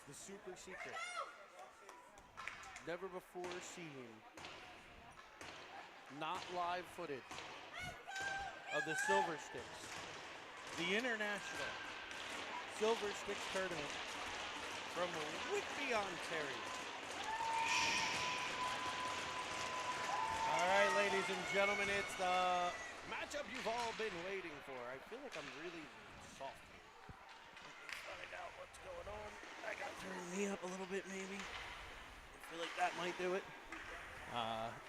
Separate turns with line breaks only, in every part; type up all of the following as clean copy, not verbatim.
The super secret, never before seen, not live footage of the Silver Sticks, the International Silver Sticks Tournament from Whitby, Ontario. All right, ladies and gentlemen, it's the matchup you've all been waiting for. I feel like I'm really soft here. Let me find out what's going on. I gotta turn me up a little bit, maybe. I feel like that might do it.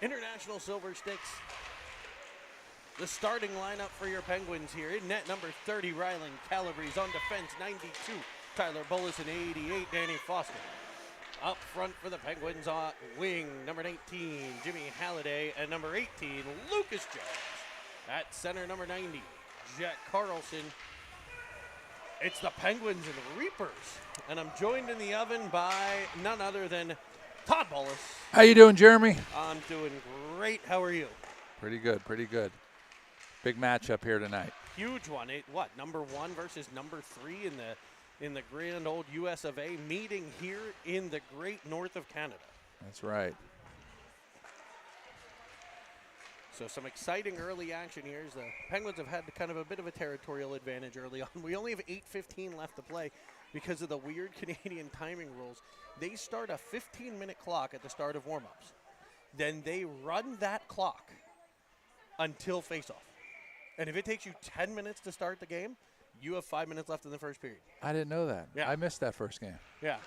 International Silver Sticks. The starting lineup for your Penguins here. In net, number 30, Rylan Calabrese. On defense, 92, Tyler Bolus, and 88, Danny Foster. Up front for the Penguins on wing, number 19, Jimmy Halliday, and number 18, Lucas Jones. At center, number 90, Jack Carlson. It's the Penguins and the Reapers, and I'm joined in the oven by none other than Todd Bolus.
How you doing, Jeremy?
I'm doing great. How are you?
Pretty good, pretty good. Big matchup here tonight.
Huge one. Number 1 versus number 3 in the grand old US of A, meeting here in the great north of Canada.
That's right.
So some exciting early action here as the Penguins have had kind of a bit of a territorial advantage early on. We only have 8:15 left to play because of the weird Canadian timing rules. They start a 15-minute clock at the start of warm-ups. Then they run that clock until face-off. And if it takes you 10 minutes to start the game, you have 5 minutes left in the first period.
I didn't know that.
Yeah.
I missed that first game.
Yeah.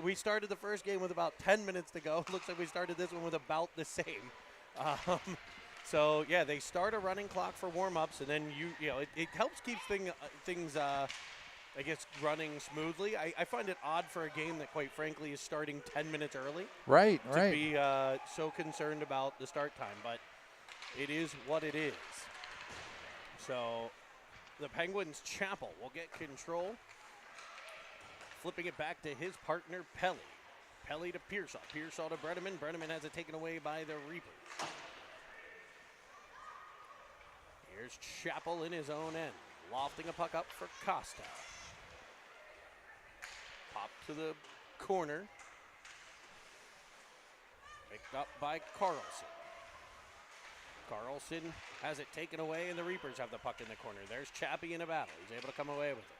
We started the first game with about 10 minutes to go. Looks like we started this one with about the same. So, yeah, they start a running clock for warm-ups, and then it helps keep things I guess, running smoothly. I find it odd for a game that, quite frankly, is starting 10 minutes early.
Right.
To be so concerned about the start time, but it is what it is. So the Penguins' Chappell will get control, flipping it back to his partner, Pelly. Pelly to Pearsall. Pearsall to Brenneman. Brenneman has it taken away by the Reapers. Here's Chappell in his own end, lofting a puck up for Costa. Pop to the corner. Picked up by Carlson. Carlson has it taken away, and the Reapers have the puck in the corner. There's Chappie in a battle. He's able to come away with it.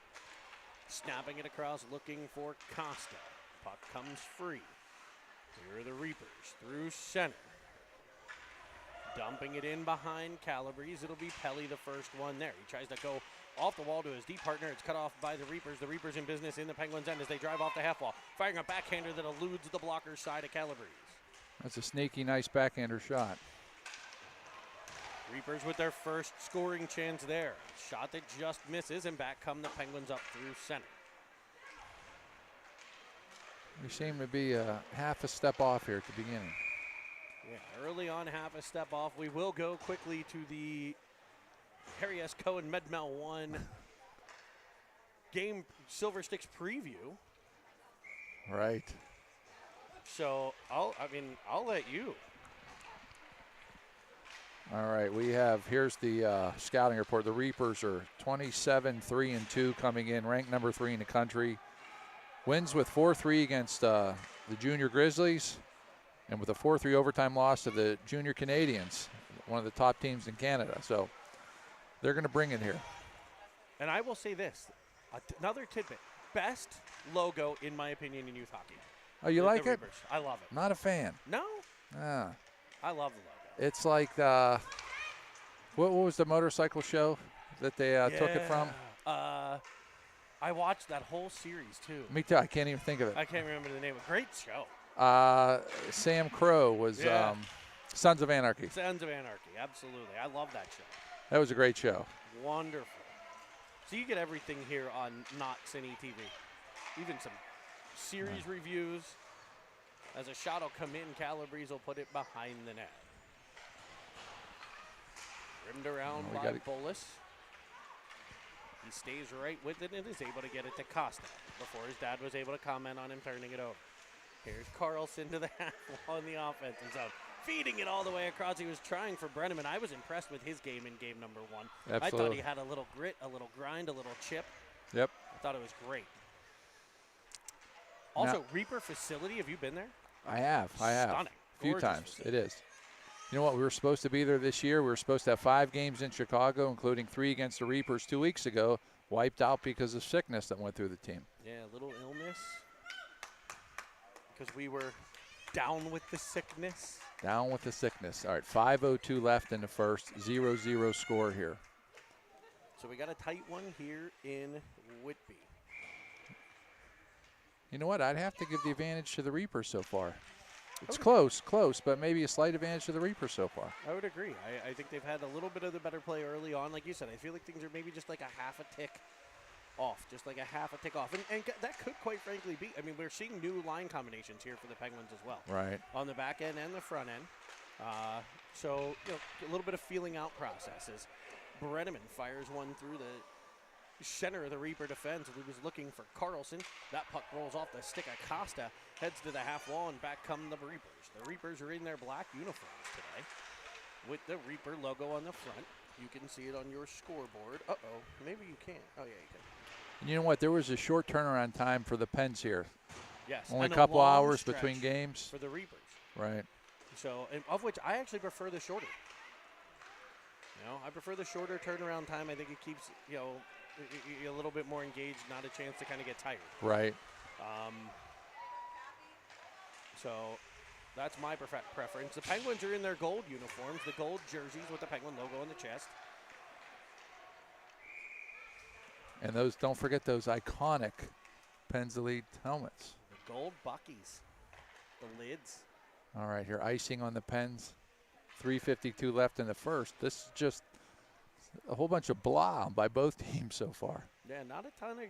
Snapping it across, looking for Costa. Puck comes free. Here are the Reapers through center. Dumping it in behind Calabrese. It'll be Pelly, the first one there. He tries to go off the wall to his deep partner. It's cut off by the Reapers. The Reapers in business in the Penguins' end as they drive off the half wall. Firing a backhander that eludes the blocker's side of Calabrese.
That's a sneaky, nice backhander shot.
Reapers with their first scoring chance there. Shot that just misses, and back come the Penguins up through center.
We seem to be half a step off here at the beginning.
Yeah, early on, half a step off. We will go quickly to the Harry S. Cohen MedMel 1 game Silver Sticks preview.
Right.
So I'll let you.
All right, here's the scouting report. The Reapers are 27-3-2 coming in, ranked number 3 in the country. Wins with 4-3 against the Junior Grizzlies, and with a 4-3 overtime loss to the Junior Canadians, one of the top teams in Canada. So they're going to bring it here.
And I will say this, another tidbit. Best logo, in my opinion, in youth hockey.
Oh, you like
the
it?
Reapers. I love it.
Not a fan.
No?
Ah.
I love the logo.
It's like what was the motorcycle show that they took it from?
I watched that whole series, too.
Me too. I can't even think of it.
I can't remember the name. A great show.
Sam Crow was Sons of Anarchy.
Sons of Anarchy, absolutely. I love that show.
That was a great show.
Wonderful. So you get everything here on Not Cine TV. Even some series reviews. As a shot will come in, Calabrese will put it behind the net. Rimmed around by Bolus. He stays right with it and is able to get it to Costa before his dad was able to comment on him turning it over. Here's Carlson to the half wall in the offensive zone. Feeding it all the way across. He was trying for Brenneman. I was impressed with his game in game number 1.
Absolutely.
I thought he had a little grit, a little grind, a little chip.
Yep.
I thought it was great. Also, Reaper facility, have you been there?
I have.
Stunning.
A few
Gorgeous
times.
facility.
It is. You know what? We were supposed to be there this year. We were supposed to have 5 games in Chicago, including 3 against the Reapers 2 weeks ago. Wiped out because of sickness that went through the team.
Yeah, a little illness. Because we were down with the sickness.
Down with the sickness. All right, 5:02 left in the first. 0-0 score here.
So we got a tight one here in Whitby.
You know what? I'd have to give the advantage to the Reapers so far. It's close, but maybe a slight advantage to the Reapers so far.
I would agree. I think they've had a little bit of the better play early on. Like you said, I feel like things are maybe just like a half a tick off, And that could quite frankly be. I mean, we're seeing new line combinations here for the Penguins as well.
Right.
On the back end and the front end. So, a little bit of feeling out processes. Brenneman fires one through the center of the Reaper defense. He was looking for Carlson. That puck rolls off the stick of Costa, heads to the half wall, and back come the Reapers. The Reapers are in their black uniforms today with the Reaper logo on the front. You can see it on your scoreboard. Uh-oh, maybe you can't. Oh, yeah, you can.
And you know what? There was a short turnaround time for the Pens here.
Yes.
Only a
and
couple
long
hours
stretch
between games.
for the Reapers.
Right.
So, and of which I actually prefer the shorter. I prefer the shorter turnaround time. I think it keeps, you a little bit more engaged, not a chance to kind of get tired.
Right.
So that's my preference. The Penguins are in their gold uniforms, the gold jerseys with the Penguin logo on the chest.
And those, don't forget those iconic Pens Elite helmets.
The gold Buckies, the lids.
All right, here icing on the Pens. 3:52 left in the first. This is just a whole bunch of blah by both teams so far.
Yeah, not a ton of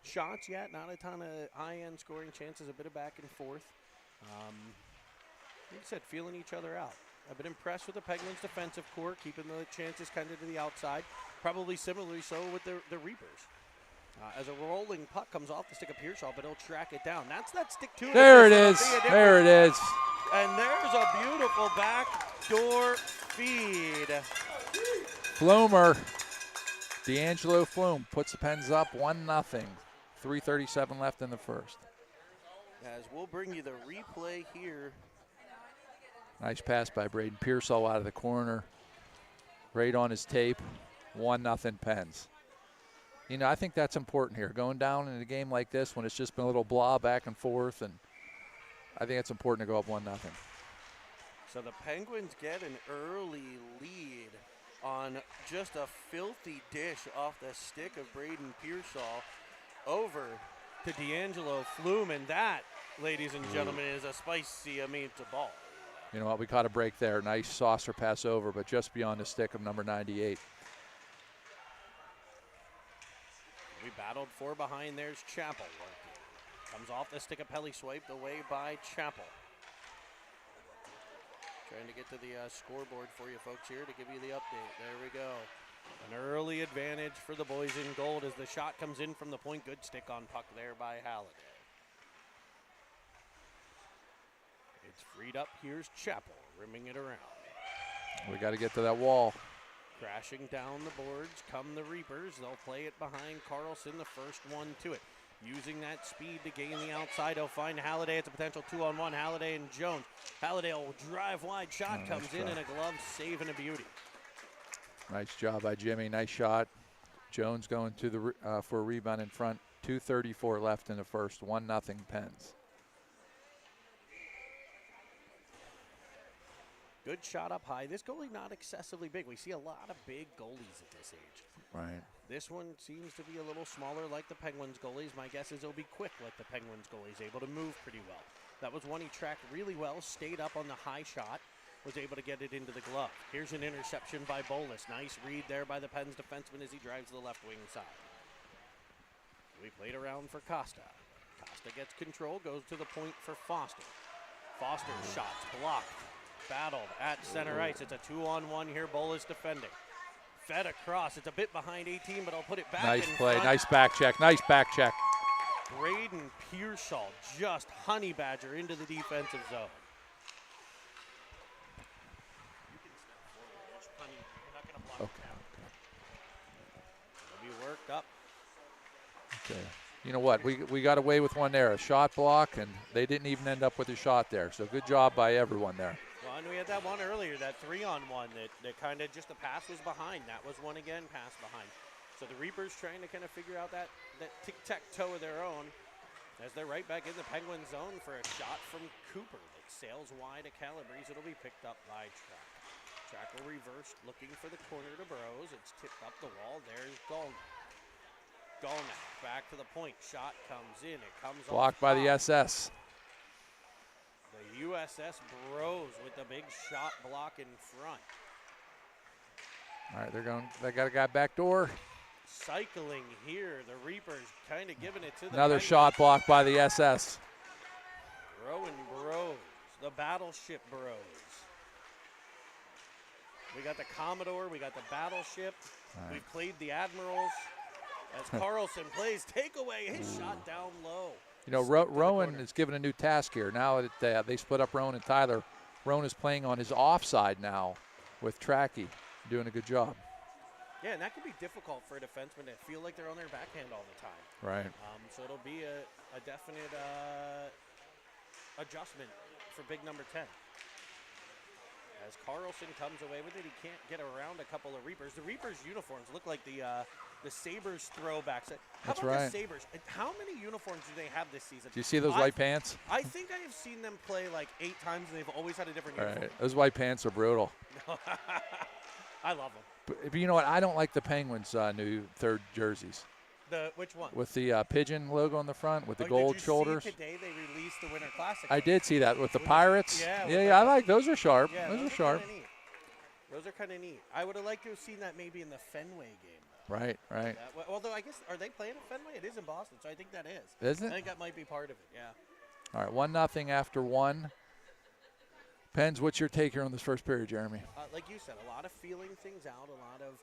shots yet, not a ton of high-end scoring chances, a bit of back and forth. Like I said, feeling each other out. I've been impressed with the Penguins' defensive core, keeping the chances kind of to the outside. Probably similarly so with the Reapers. As a rolling puck comes off the stick of Pearsall, but he'll track it down. That's that stick to it.
There it is. There it is.
And there's a beautiful backdoor feed.
Flumer, D'Angelo Flume puts the Pens up 1-0. 3:37 left in the first.
As we'll bring you the replay here.
Nice pass by Braden Pearsall out of the corner. Right on his tape. 1-0 Pens. I think that's important here. Going down in a game like this when it's just been a little blah back and forth, and I think it's important to go up 1-0.
So the Penguins get an early lead on just a filthy dish off the stick of Braden Pearsall over to D'Angelo Flume, and that, ladies and gentlemen, is a spicy meatball.
You know what? We caught a break there. Nice saucer pass over, but just beyond the stick of number 98.
We battled 4 behind. There's Chappell working. Comes off the stick of Pelly, swiped away by Chappell. Trying to get to the scoreboard for you folks here to give you the update. There we go. An early advantage for the boys in gold as the shot comes in from the point. Good stick on puck there by Halliday. It's freed up. Here's Chappell rimming it around.
We got to get to that wall.
Crashing down the boards come the Reapers. They'll play it behind Carlson, the first one to it. Using that speed to gain the outside, he'll find Halliday. It's a potential 2-on-1, Halliday and Jones. Halliday will drive wide, shot comes in, and a glove save and a beauty.
Nice job by Jimmy, nice shot. Jones going to the for a rebound in front. 2:34 left in the first, 1-0 Pens.
Good shot up high. This goalie not excessively big. We see a lot of big goalies at this age.
Right.
This one seems to be a little smaller like the Penguins goalies. My guess is it'll be quick like the Penguins goalies, able to move pretty well. That was one he tracked really well, stayed up on the high shot, was able to get it into the glove. Here's an interception by Bolus. Nice read there by the Pens defenseman as he drives to the left wing side. We played around for Costa. Costa gets control, goes to the point for Foster. Foster's shots blocked. Battled at center ice. It's a 2-on-1 here. Bolus defending. Fed across. It's a bit behind 18, but I'll put it back.
Nice
in
play.
front.
Nice back check. Nice back check.
Braden Pearsall just honey badger into the defensive zone. You can step forward. Just honey. You're not going to block it down. It'll be worked up.
Okay. you know what, we got away with one there, a shot block, and they didn't even end up with a shot there. So good job by everyone there.
Well, and we had that one earlier, that 3-on-1 that kind of just the pass was behind. That was one again, pass behind. So the Reapers trying to kind of figure out that tic-tac-toe of their own as they're right back in the Penguin zone for a shot from Cooper that sails wide at Calabrese. It'll be picked up by Track. Track will reverse, looking for the corner to Burrows. It's tipped up the wall. There's Golnack back to the point. Shot comes in. It comes
blocked by the SS.
The USS Bros with the big shot block in front.
All right, they got a guy back door.
Cycling here, the Reapers kind of giving it to the
Another
Penguins.
shot blocked by the SS.
Rowan Bros, the Battleship Bros. We got the Commodore, we got the Battleship.
Right.
We've played the Admirals. As Carlson plays takeaway, his shot down low.
You know, Rowan is given a new task here. Now that they split up Rowan and Tyler, Rowan is playing on his offside now with Tracky, doing a good job.
Yeah, and that can be difficult for a defenseman to feel like they're on their backhand all the time.
Right.
So it'll be a definite adjustment for big number 10. As Carlson comes away with it, he can't get around a couple of Reapers. The Reapers' uniforms look like the Sabres throwbacks.
That's
How about
right.
the Sabres? How many uniforms do they have this season?
Do you see those white pants?
I think I have seen them play like 8 times, and they've always had a different uniform.
Right. Those white pants are brutal.
I love them.
But you know what? I don't like the Penguins' new third jerseys.
Which one?
With the pigeon logo on the front, with the
Oh,
gold
did you
shoulders.
See today they released the Winter Classic.
I did see that with the Pirates.
Yeah,
I like those. Are sharp.
Yeah,
those are sharp.
Those are kind of neat. I would have liked to have seen that maybe in the Fenway game, though.
Right.
Although I guess, are they playing at Fenway? It is in Boston, so I think that is.
Is it?
I think that might be part of it, yeah.
All right, 1-0 after one. Pens, what's your take here on this first period, Jeremy?
Like you said, a lot of feeling things out, a lot of,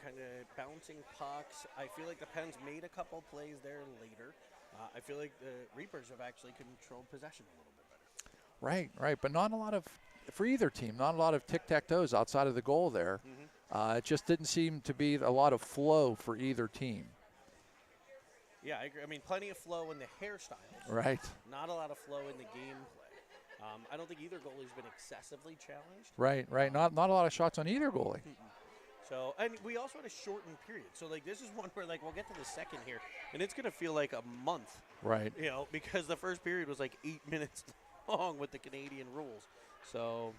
kind of bouncing pucks. I feel like the Pens made a couple plays there later. I feel like the Reapers have actually controlled possession a little bit better.
Right. But not a lot of, for either team, not a lot of tic-tac-toes outside of the goal there.
Mm-hmm.
It just didn't seem to be a lot of flow for either team.
Yeah, I agree. I mean, plenty of flow in the hairstyles.
Right.
Not a lot of flow in the gameplay. I don't think either goalie's been excessively challenged.
Right. Not a lot of shots on either goalie.
So, and we also had a shortened period. So, this is one where, we'll get to the second here, and it's going to feel like a month.
Right.
Because the first period was 8 minutes long with the Canadian rules. So,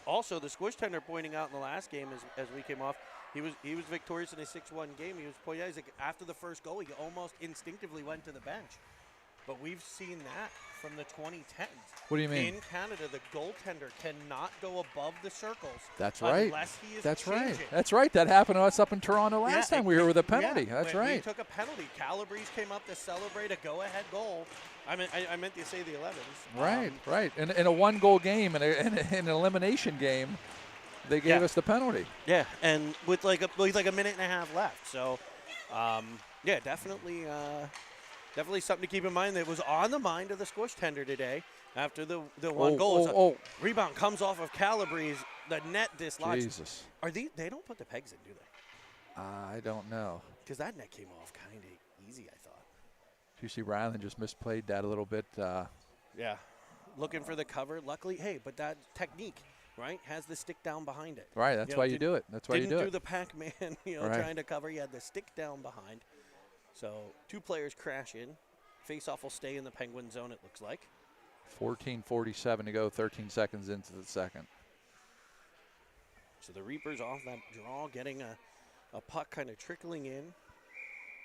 also the squish tender pointing out in the last game as we came off, he was victorious in a 6-1 game. He was pointing out, after the first goal, he almost instinctively went to the bench. But we've seen that from the 2010s.
What do you mean?
In Canada, the goaltender cannot go above the circles.
That's right.
Unless he is
That's
changing.
right. That's right. That happened to us up in Toronto last time we were with a penalty.
Yeah,
That's
we
right.
took a penalty. Calabrese came up to celebrate a go-ahead goal. I meant to say the 11s.
Right. In a one-goal game, in an elimination game, they gave us the penalty.
Yeah, and with like a minute and a half left. So, definitely something to keep in mind that was on the mind of the squish tender today after the one goal. Rebound comes off of Calabrese. The net dislodged.
Jesus.
They don't put the pegs in, do they?
I don't know.
Because that net came off kind of easy, I thought.
You see Ryland just misplayed that a little bit.
Yeah. Looking for the cover. Luckily, but that technique, right, has the stick down behind it.
Right, that's why you do it. That's why you do it.
Didn't do the Pac-Man, trying to cover. You had the stick down behind. So 2 players crash in. Face-off will stay in the Penguin zone, it looks like.
14:47 to go, 13 seconds into the second.
So the Reapers off that draw, getting a puck kind of trickling in.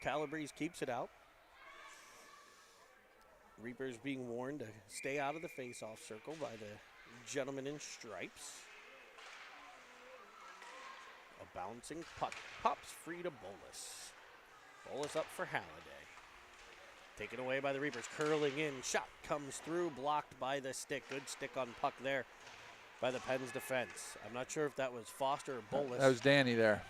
Calabrese keeps it out. Reapers being warned to stay out of the face-off circle by the gentleman in stripes. A bouncing puck pops free to Bolus. Bolus up for Halliday. Taken away by the Reapers, curling in. Shot comes through, blocked by the stick. Good stick on puck there by the Pens defense. I'm not sure if that was Foster or Bolus.
That was Danny there.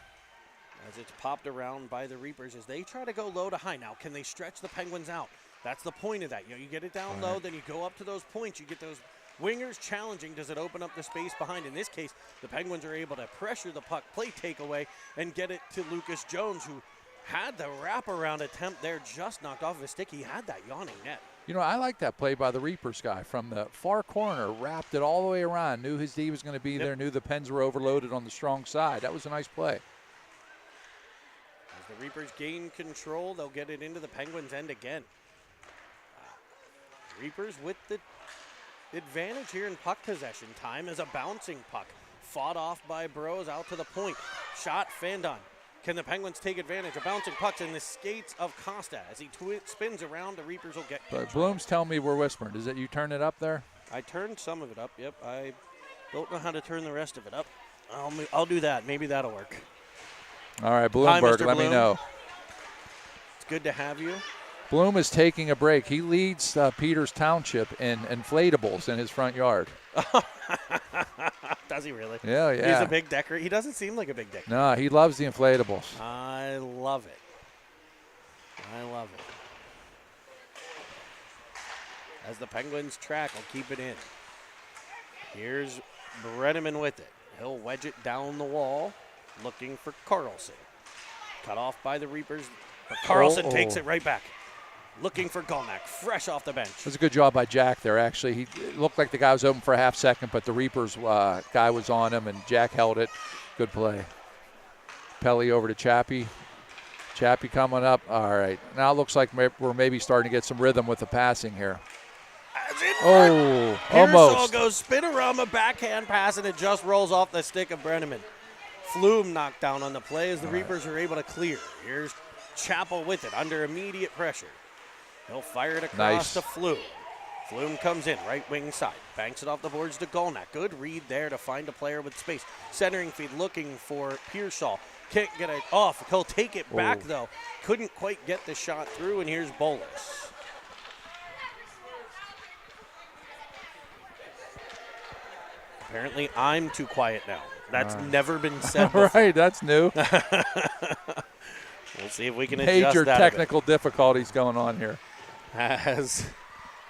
As it's popped around by the Reapers as they try to go low to high. Now, can they stretch the Penguins out? That's the point of that. You get it down low, then you go up to those points. You get those wingers challenging. Does it open up the space behind? In this case, the Penguins are able to pressure the puck, play takeaway, and get it to Lucas Jones, who Had the wraparound attempt there, just knocked off his stick. He had that yawning net.
You know, I like that play by the Reapers guy from the far corner, wrapped it all the way around, knew his D was going to be there, knew the Pens were overloaded on the strong side. That was a nice play.
As the Reapers gain control, they'll get it into the Penguins' end again. Reapers with the advantage here in puck possession time as a bouncing puck. Fought off by Bros out to the point. Shot fanned on. Can the Penguins take advantage of bouncing pucks in the skates of Costa? As he spins around, the Reapers will get
But Bloom's telling me we're whispering. Is it you turn it up there?
I turned some of it up, yep. I don't know how to turn the rest of it up. I'll do that. Maybe that'll work.
All right,
Hi,
Bloomberg,
Mr.
let me
Bloom.
know.
It's good to have you.
Bloom is taking a break. He leads Peters Township in inflatables in his front yard.
Does he really?
Yeah.
He's a big decorator. He doesn't seem like a big decorator.
No, he loves the inflatables.
I love it. I love it. As the Penguins track, will keep it in. Here's Brenneman with it. He'll wedge it down the wall, looking for Carlson. Cut off by the Reapers, but Carlson takes it right back. Looking for Golnack, fresh off the bench.
It was a good job by Jack there, actually. He it looked like the guy was open for a half second, but the Reapers guy was on him, and Jack held it. Good play. Pelly over to Chappie. Chappie coming up. All right. Now it looks like we're maybe starting to get some rhythm with the passing here. Oh, almost.
Goes spinorama backhand pass, and it just rolls off the stick of Brenneman. Flume knocked down on the play as the Reapers are able to clear. Here's Chappell with it under immediate pressure. He'll fire it across to Flume. Flume comes in, right wing side. Banks it off the boards to Golnack. Good read there to find a player with space. Centering feed looking for Pearsall. Can't get it off. He'll take it back, though. Couldn't quite get the shot through, and here's Bolus. Apparently, I'm too quiet now. That's never been said before.
Right, that's new.
We'll see if we can adjust
Major
that
technical difficulties going on here.
As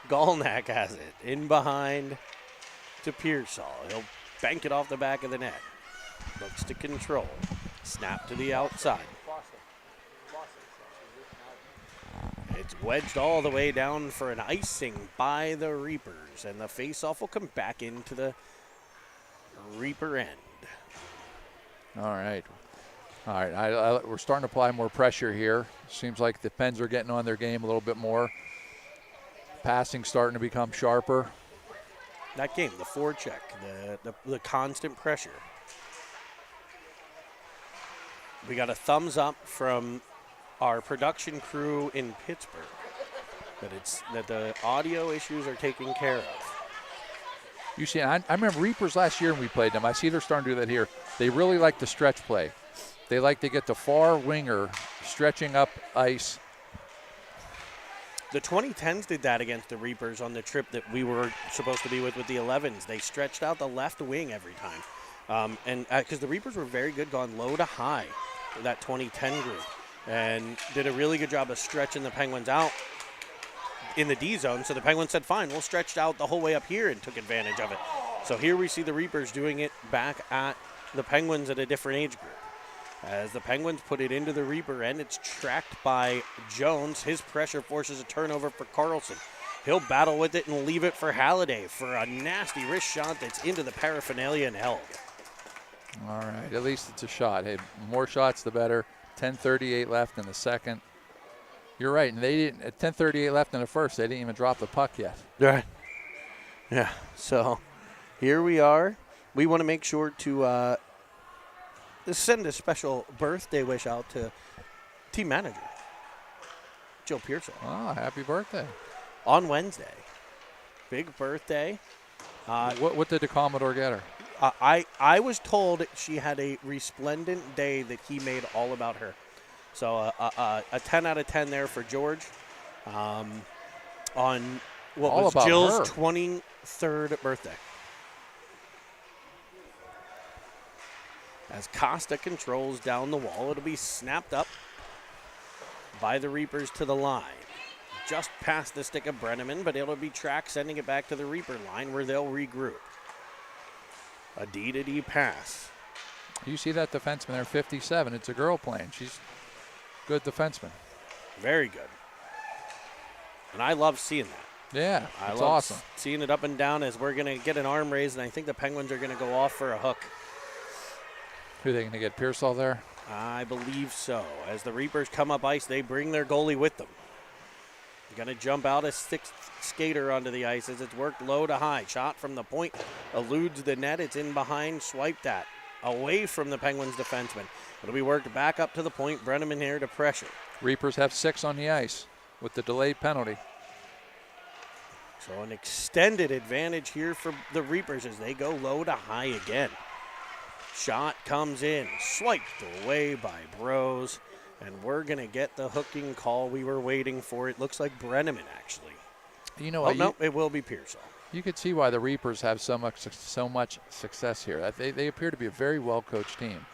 Golnack has it in behind to Pearsall. He'll bank it off the back of the net. Looks to control. Snap to the outside. It's wedged all the way down for an icing by the Reapers, and the faceoff will come back into the Reaper end.
All right. We're starting to apply more pressure here. Seems like the Pens are getting on their game a little bit more. Passing starting to become sharper.
That game, the forecheck, the constant pressure. We got a thumbs up from our production crew in Pittsburgh that the audio issues are taken care of.
You see, I remember Reapers last year when we played them. I see they're starting to do that here. They really like the stretch play. They like to get the far winger stretching up ice.
The 2010s did that against the Reapers on the trip that we were supposed to be with the 11s. They stretched out the left wing every time. And because the Reapers were very good going low to high, that 2010 group, and did a really good job of stretching the Penguins out in the D zone. So the Penguins said, fine, we'll stretch out the whole way up here, and took advantage of it. So here we see the Reapers doing it back at the Penguins at a different age group. As the Penguins put it into the Reaper end, it's tracked by Jones. His pressure forces a turnover for Carlson. He'll battle with it and leave it for Halliday for a nasty wrist shot that's into the paraphernalia and held.
All right, at least it's a shot. Hey, more shots the better. 10:38 left in the second. You're right, and they didn't. At 10:38 left in the first, they didn't even drop the puck yet.
Right. Yeah. So here we are. We want to make sure to send a special birthday wish out to team manager Joe Pearsall.
Oh, happy birthday.
On Wednesday. Big birthday.
What did the Commodore get her?
I was told she had a resplendent day that he made all about her. So a 10 out of 10 there for George on what
all
was
about
Jill's
her.
23rd birthday. As Costa controls down the wall, it'll be snapped up by the Reapers to the line. Just past the stick of Brenneman, but it'll be tracked, sending it back to the Reaper line where they'll regroup. A D-to-D pass.
You see that defenseman there, 57. It's a girl playing. good defenseman.
Very good. And I love seeing that.
Yeah,
I
it's
love
awesome.
seeing it up and down as we're going to get an arm raise, and I think the Penguins are going to go off for a hook.
Who are they going to get, Pearsall there?
I believe so. As the Reapers come up ice, they bring their goalie with them. Going to jump out a sixth skater onto the ice as it's worked low to high. Shot from the point, eludes the net. It's in behind, swiped that. Away from the Penguins defenseman. It'll be worked back up to the point. Brenneman here to pressure.
Reapers have 6 on the ice with the delayed penalty.
So an extended advantage here for the Reapers as they go low to high again. Shot comes in, swiped away by Bros. And we're going to get the hooking call we were waiting for. It looks like Brenneman, actually.
You know
Oh,
what?
no, it will be Pearsall.
You could see why the Reapers have so much success here. They appear to be a very well-coached team.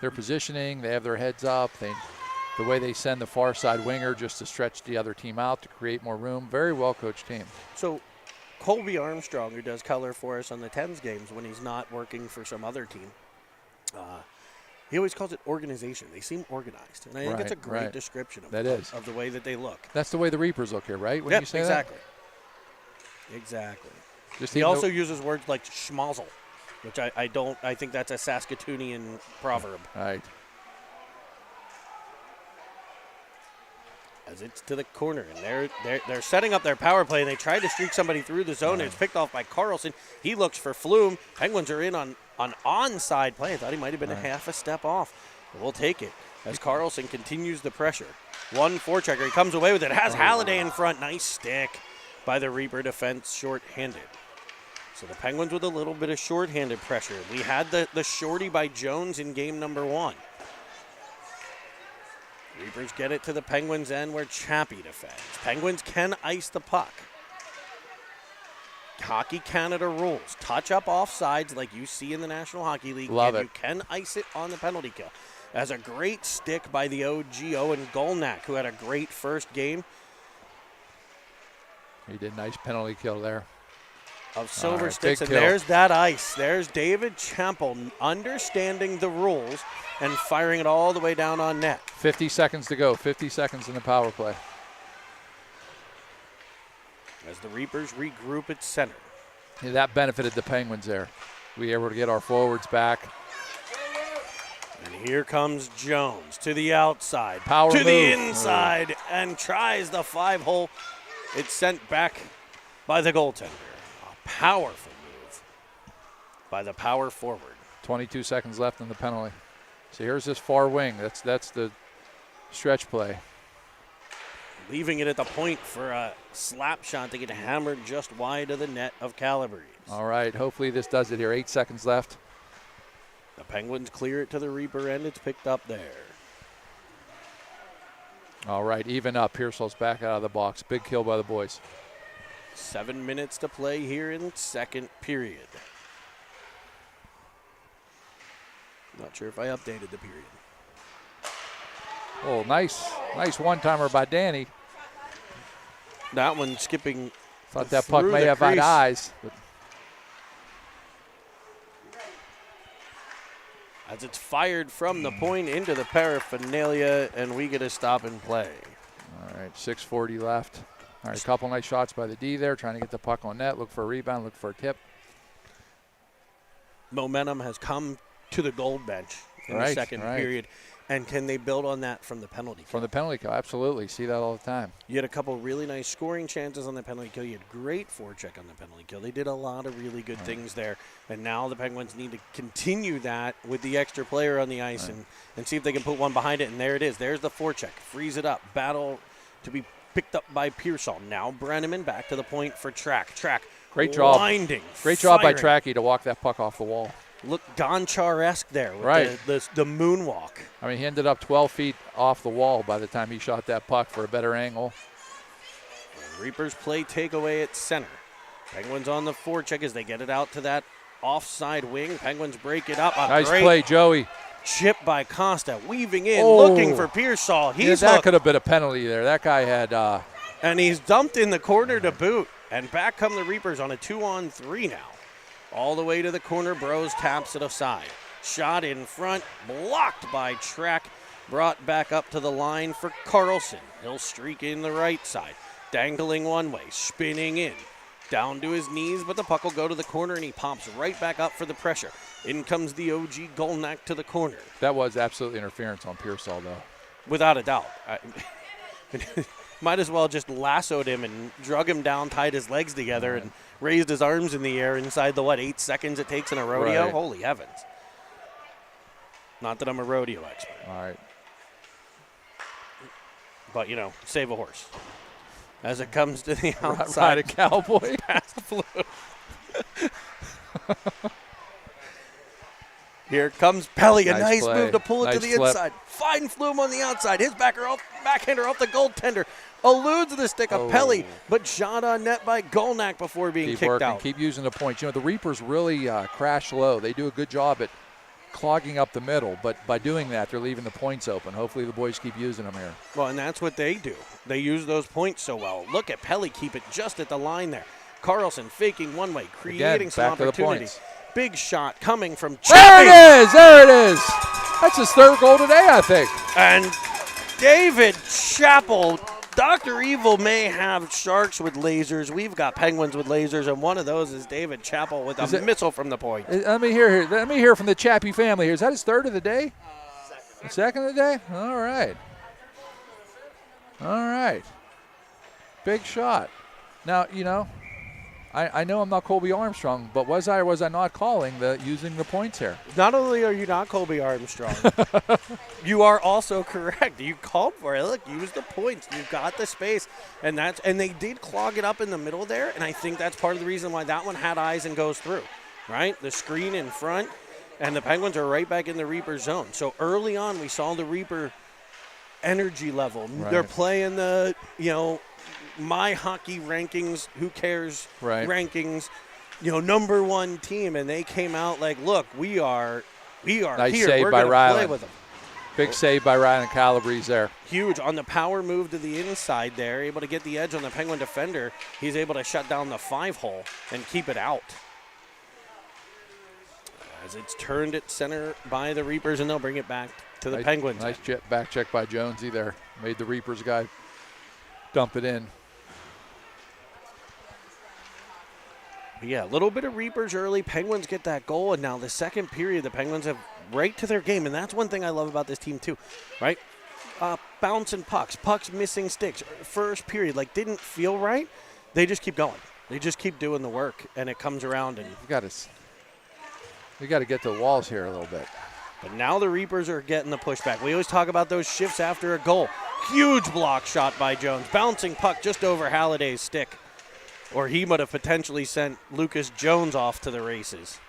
Their positioning, they have their heads up. The way they send the far side winger just to stretch the other team out to create more room. Very well-coached team.
So Colby Armstrong, who does color for us on the 10s games when he's not working for some other team, he always calls it organization. They seem organized. And I think it's a great description of the way that they look.
That's the way the Reapers look here, right? When you say
exactly. Exactly.
Just
he also uses words like schmozzle, which I think that's a Saskatoonian proverb.
Right.
As it's to the corner, and they're setting up their power play, and they tried to streak somebody through the zone, and it's picked off by Carlson. He looks for Flume. Penguins are in on onside play. I thought he might have been a half a step off. But we'll take it as Carlson continues the pressure. 1 forechecker. He comes away with it. Has Halliday in front. Nice stick by the Reaper defense, short-handed. So the Penguins with a little bit of short-handed pressure. We had the shorty by Jones in game number 1. Reapers get it to the Penguins' end where Chappie defends. Penguins can ice the puck. Hockey Canada rules. Touch up offsides like you see in the National Hockey League.
Love it.
You can ice it on the penalty kill. As a great stick by the OG Owen Golnack, who had a great first game.
He did a nice penalty kill there.
Of silver
right,
sticks, and
kill.
there's that ice. There's David Champel understanding the rules and firing it all the way down on net.
50 seconds to go. 50 seconds in the power play.
As the Reapers regroup at center.
Yeah, that benefited the Penguins there. We were able to get our forwards back.
And here comes Jones to the outside.
Power
to
move.
the inside and tries the 5-hole. It's sent back by the goaltender. A powerful move by the power forward.
22 seconds left in the penalty. So here's this far wing. That's the stretch play.
Leaving it at the point for a slap shot to get hammered just wide of the net of Calabrese.
All right, hopefully this does it here. 8 seconds left.
The Penguins clear it to the Reaper end. It's picked up there.
All right, even up. Pearsall's back out of the box. Big kill by the boys.
7 minutes to play here in second period. Not sure if I updated the period.
Oh, nice one-timer by Danny.
That one skipping.
Thought that puck
through
may
the
have had
crease.
eyes. But
As it's fired from the point into the paraphernalia, and we get a stop and play.
all right, 6:40 left. All right, a couple nice shots by the D there, trying to get the puck on net, look for a rebound, look for a tip.
Momentum has come to the gold bench in the second period. And can they build on that from the penalty kill?
From the penalty kill, absolutely. See that all the time.
You had a couple really nice scoring chances on the penalty kill. You had great forecheck on the penalty kill. They did a lot of really good things there. And now the Penguins need to continue that with the extra player on the ice and see if they can put one behind it. And there it is. There's the forecheck. Freeze it up. Battle to be picked up by Pearsall. Now Brenneman back to the point for Track. Track.
Great job.
Winding.
Great job by
firing.
Tracky to walk that puck off the wall.
Look Gonchar-esque there with the moonwalk.
I mean, he ended up 12 feet off the wall by the time he shot that puck for a better angle.
Reapers play takeaway at center. Penguins on the forecheck as they get it out to that offside wing. Penguins break it up.
Nice play, Joey.
Chip by Costa, weaving in, looking for Pearsall.
That could have been a penalty there. That guy had...
and he's dumped in the corner to boot. And back come the Reapers on a 2-on-3 now. All the way to the corner. Bros taps it aside. Shot in front, blocked by Track. Brought back up to the line for Carlson. He'll streak in the right side. Dangling one way, spinning in. Down to his knees, but the puck will go to the corner, and he pops right back up for the pressure. In comes the OG Golnack to the corner.
That was absolutely interference on Pearsall, though.
Without a doubt. Might as well just lassoed him and drug him down, tied his legs together, and raised his arms in the air inside the, 8 seconds it takes in a rodeo?
Right.
Holy heavens. Not that I'm a rodeo expert.
All right.
But, save a horse. As it comes to the outside.
Ride a cowboy.
Past Flume. Here comes Pelly. A nice
play.
move to pull it to the inside. Fine Flume on the outside. His backhander off the goaltender. Eludes the stick of Pelly, but shot on net by Golnack before being
Keep
kicked
working,
out.
Keep using the points. The Reapers really crash low. They do a good job at clogging up the middle, but by doing that, they're leaving the points open. Hopefully the boys keep using them here.
Well, and that's what they do. They use those points so well. Look at Pelly keep it just at the line there. Carlson faking one way, creating some opportunity. Big shot coming from Chappie.
There it is. That's his third goal today, I think.
And David Chappell. Dr. Evil may have sharks with lasers. We've got penguins with lasers, and one of those is David Chappell with a missile from the point.
Let me hear from the Chappie family here. Is that his third of the day? Second of the day? All right. All right. Big shot. Now, I know I'm not Colby Armstrong, but was I or was I not calling using the points here?
Not only are you not Colby Armstrong, you are also correct. You called for it. Look, use the points. You've got the space, and they did clog it up in the middle there, and I think that's part of the reason why that one had eyes and goes through, right? The screen in front, and the Penguins are right back in the Reaper zone. So early on, we saw the Reaper energy level. Right. They're playing the, my hockey rankings, who cares rankings, number one team, and they came out like, look, we are
nice
here.
Save
We're
by
going to play with them.
Big save by Ryan Calabrese there.
Huge on the power move to the inside there, able to get the edge on the Penguin defender. He's able to shut down the 5-hole and keep it out. As it's turned at center by the Reapers, and they'll bring it back to the Penguins.
Nice back check by Jonesy there. Made the Reapers guy dump it in.
Yeah, a little bit of Reapers early. Penguins get that goal, and now the second period, the Penguins have right to their game, and that's one thing I love about this team too, right? Bouncing pucks missing sticks. First period, didn't feel right. They just keep going. They just keep doing the work, and it comes around. And
we got to get to the walls here a little bit.
But now the Reapers are getting the pushback. We always talk about those shifts after a goal. Huge block shot by Jones. Bouncing puck just over Halliday's stick. Or he would have potentially sent Lucas Jones off to the races.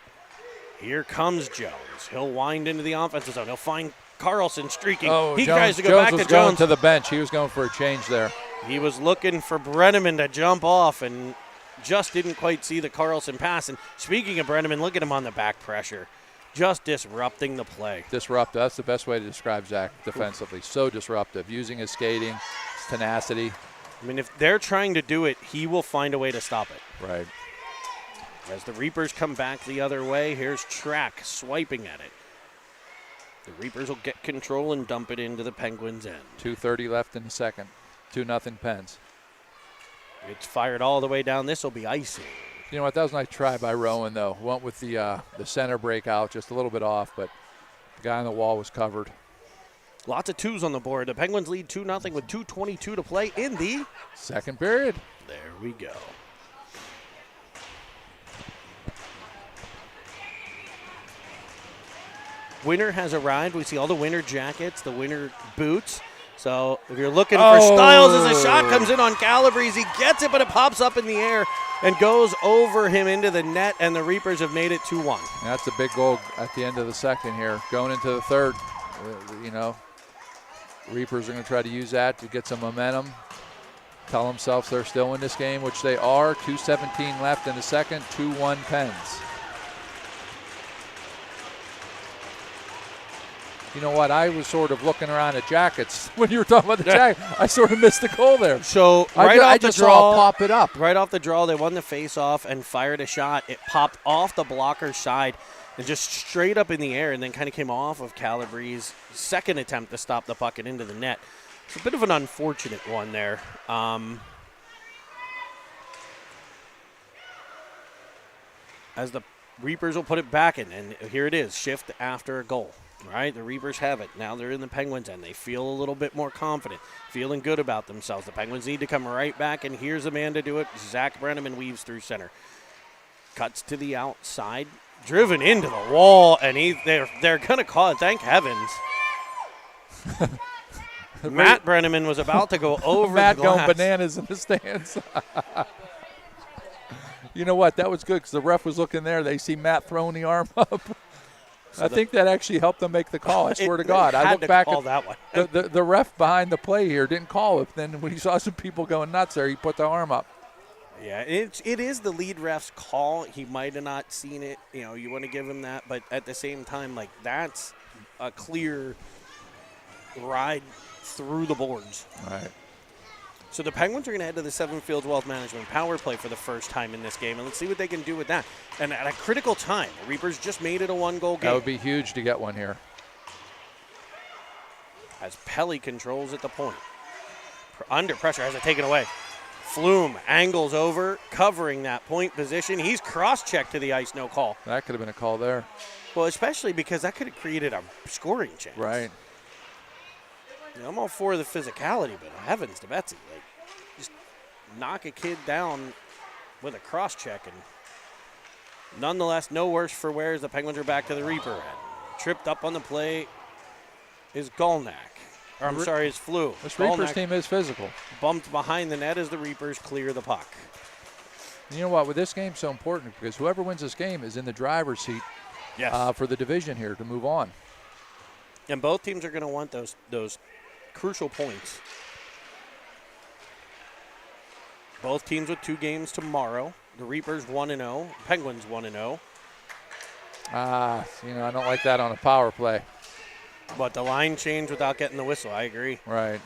Here comes Jones. He'll wind into the offensive zone. He'll find Carlson streaking. He tries to go back to Jones.
Going to the bench. He was going for a change there.
He was looking for Brenneman to jump off and just didn't quite see the Carlson pass. And speaking of Brenneman, look at him on the back pressure. Just disrupting the play.
Disruptive. That's the best way to describe Zach defensively. So disruptive. Using his skating, his tenacity.
I mean, if they're trying to do it, he will find a way to stop it.
Right.
As the Reapers come back the other way, here's Track swiping at it. The Reapers will get control and dump it into the Penguins' end.
2:30 left in the second. 2-0 Pens.
It's fired all the way down. This will be icing.
You know what? That was a nice try by Rowan, though. Went with the center breakout, just a little bit off, but the guy on the wall was covered.
Lots of twos on the board. The Penguins lead 2-0 with 2:22 to play in the
second period.
There we go. Winter has arrived. We see all the winter jackets, the winter boots. So if you're looking for styles as a shot comes in on Calabrese, he gets it, but it pops up in the air and goes over him into the net, and the Reapers have made it 2-1.
That's a big goal at the end of the second here. Going into the third, Reapers are going to try to use that to get some momentum. Tell themselves they're still in this game, which they are. 2:17 left in the second, 2-1 Pens. You know what? I was sort of looking around at jackets when you were talking about the jacket. I sort of missed the goal there.
So
I just saw it pop it up.
Right off the draw, they won the face-off and fired a shot. It popped off the blocker's side and just straight up in the air, and then kind of came off of Calabrese' second attempt to stop the puck and into the net. It's a bit of an unfortunate one there. As the Reapers will put it back in, and here it is, shift after a goal. All right, the Reapers have it. Now they're in the Penguins' end. They feel a little bit more confident, feeling good about themselves. The Penguins need to come right back, and here's a man to do it. Zach Brenneman weaves through center. Cuts to the outside, driven into the wall, and they're going to call it. Thank heavens. Matt Brenneman was about to go over
Matt
the glass.
going bananas in the stands. You know what? That was good because the ref was looking there. They see Matt throwing the arm up. So I think that actually helped them make the call. I swear to God. I look back at
that one.
the ref behind the play here didn't call it. Then when he saw some people going nuts there, he put the arm up.
Yeah, it is the lead ref's call. He might have not seen it. You know, you want to give him that. But at the same time, like, that's a clear ride through the boards.
All right.
So the Penguins are going to head to the Seven Fields Wealth Management power play for the first time in this game, and let's see what they can do with that. And at a critical time, the Reapers just made it a one-goal game.
That would be huge to get one here.
As Pelly controls at the point. Under pressure, has it taken away. Flume angles over, covering that point position. He's cross-checked to the ice, no call.
That could have been a call there.
Well, especially because that could have created a scoring chance.
Right.
You know, I'm all for the physicality, but heavens to Betsy. Like, just knock a kid down with a cross-check. And nonetheless, no worse for wear as the Penguins are back to the Reaper end. Tripped up on the play is Golnak. Or I'm sorry, is Flew.
This Reapers team is physical.
Bumped behind the net as the Reapers clear the puck.
You know what? With this game so important because whoever wins this game is in the driver's seat for the division here to move on.
And both teams are going to want those crucial points. Both teams with 2 games tomorrow. The Reapers 1-0, Penguins 1-0.
You know, I don't like that on a power play.
But the line changed without getting the whistle. I agree.
Right.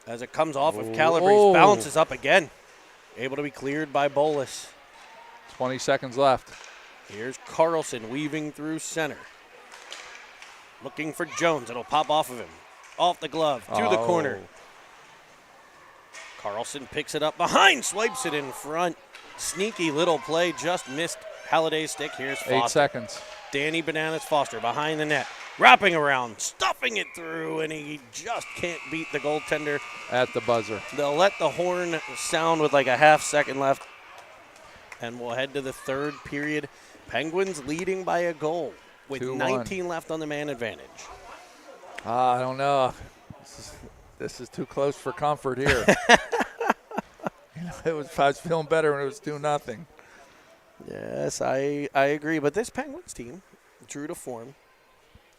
As it comes off of Calabrese, bounces up again. Able to be cleared by Bolus.
20 seconds left.
Here's Carlson weaving through center. Looking for Jones. It'll pop off of him. Off the glove, to the corner. Carlson picks it up behind, swipes it in front. Sneaky little play, just missed Halliday's stick. Here's Foster.
8 seconds.
Danny Bananas Foster behind the net. Wrapping around, stuffing it through, and he just can't beat the goaltender.
At the buzzer.
They'll let the horn sound with like a half second left. And we'll head to the third period. Penguins leading by a goal with
2-1. 19
left on the man advantage.
I don't know. This is too close for comfort here. I was feeling better when it was 2-0.
Yes, I agree. But this Penguins team, true to form,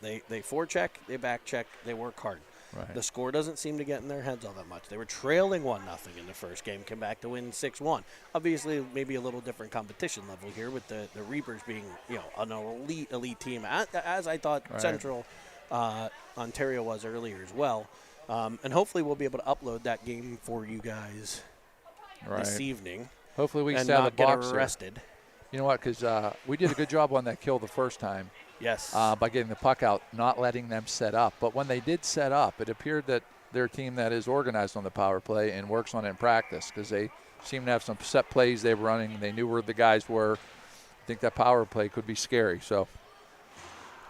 they forecheck, they back check, they work hard.
Right.
The score doesn't seem to get in their heads all that much. They were trailing 1-0 in the first game, came back to win 6-1. Obviously, maybe a little different competition level here with the Reapers being, you know, an elite team, as I thought Central Ontario was earlier as well. And hopefully we'll be able to upload that game for you guys this evening.
Hopefully we can
and
stay out
not
of the
get
box
arrested.
Here. You know what? Because we did a good job on that kill the first time.
Yes.
By getting the puck out, not letting them set up. But when they did set up, it appeared that they're a team that is organized on the power play and works on it in practice because they seem to have some set plays they were running. They knew where the guys were. I think that power play could be scary. So